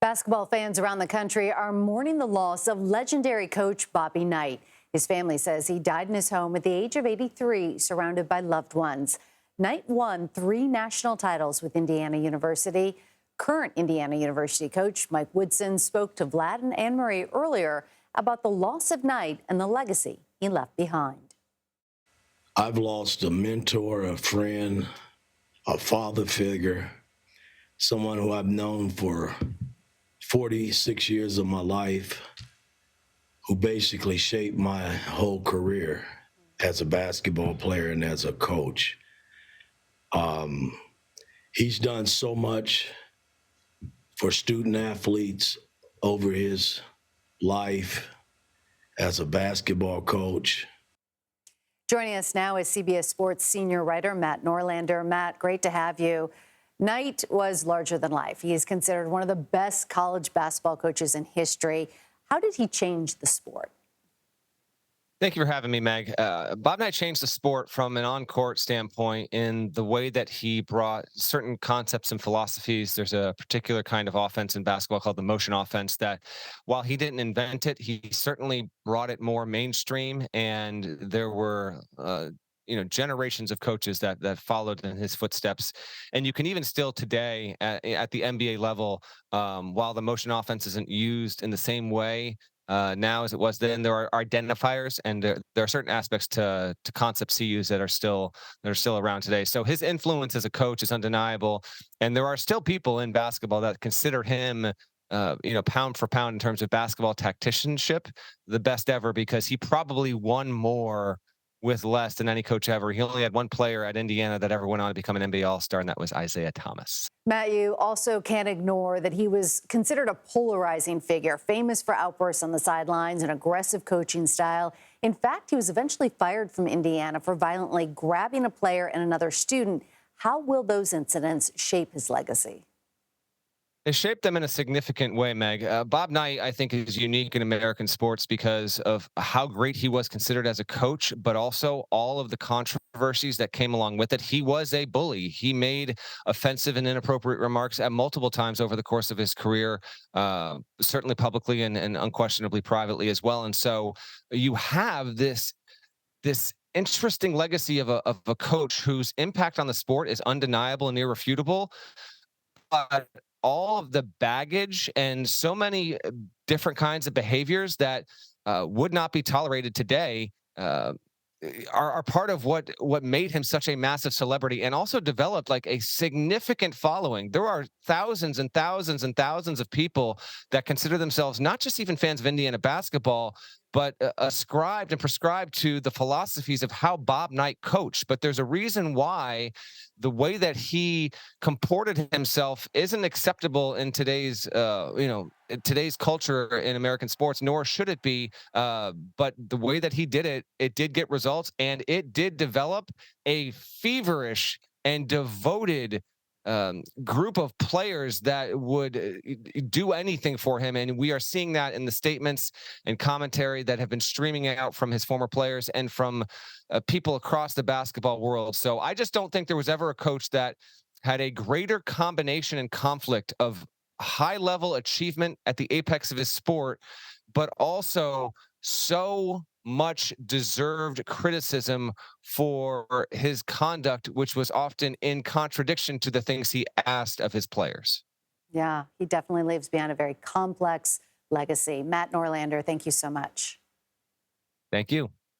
Basketball fans around the country are mourning the loss of legendary coach Bobby Knight. His family says he died in his home at the age of 83, surrounded by loved ones. Knight won 3 national titles with Indiana University. Current Indiana University coach Mike Woodson spoke to Vlad and Anne-Marie earlier about the loss of Knight and the legacy he left behind. I've lost a mentor, a friend, a father figure, someone who I've known for 46 years of my life, who basically shaped my whole career as a basketball player and as a coach. He's done so much for student athletes over his life as a basketball coach. Joining us now is CBS Sports senior writer Matt Norlander. Matt, great to have you. Knight was larger than life. He is considered one of the best college basketball coaches in history. How did he change the sport? Thank you for having me, Meg. Bob Knight changed the sport from an on-court standpoint in the way that he brought certain concepts and philosophies. There's a particular kind of offense in basketball called the motion offense that, while he didn't invent it, he certainly brought it more mainstream. And there were generations of coaches that followed in his footsteps. And you can even still today at the NBA level, while the motion offense isn't used in the same way now as it was then, there are identifiers, and there are certain aspects to concepts he used that are still around today. So his influence as a coach is undeniable, and there are still people in basketball that consider him pound for pound in terms of basketball tacticianship, the best ever, because he probably won more with less than any coach ever. He only had one player at Indiana that ever went on to become an NBA All-Star, and that was Isaiah Thomas. Matt, you also can't ignore that he was considered a polarizing figure, famous for outbursts on the sidelines and aggressive coaching style. In fact, he was eventually fired from Indiana for violently grabbing a player and another student. How will those incidents shape his legacy? They shaped them in a significant way, Meg. Bob Knight, I think, is unique in American sports because of how great he was considered as a coach, but also all of the controversies that came along with it. He was a bully. He made offensive and inappropriate remarks at multiple times over the course of his career, certainly publicly and unquestionably privately as well. And so you have this interesting legacy of a coach whose impact on the sport is undeniable and irrefutable. But all of the baggage and so many different kinds of behaviors that would not be tolerated today are part of what made him such a massive celebrity, and also developed like a significant following. There are thousands and thousands and thousands of people that consider themselves not just even fans of Indiana basketball, but ascribed and prescribed to the philosophies of how Bob Knight coached. But there's a reason why the way that he comported himself isn't acceptable in today's in today's culture in American sports, nor should it be. But the way that he did it, it did get results, and it did develop a feverish and devoted group of players that would do anything for him. And we are seeing that in the statements and commentary that have been streaming out from his former players and from people across the basketball world. So I just don't think there was ever a coach that had a greater combination and conflict of high level achievement at the apex of his sport, but also so much deserved criticism for his conduct, which was often in contradiction to the things he asked of his players. Yeah, he definitely leaves behind a very complex legacy. Matt Norlander, thank you so much. Thank you.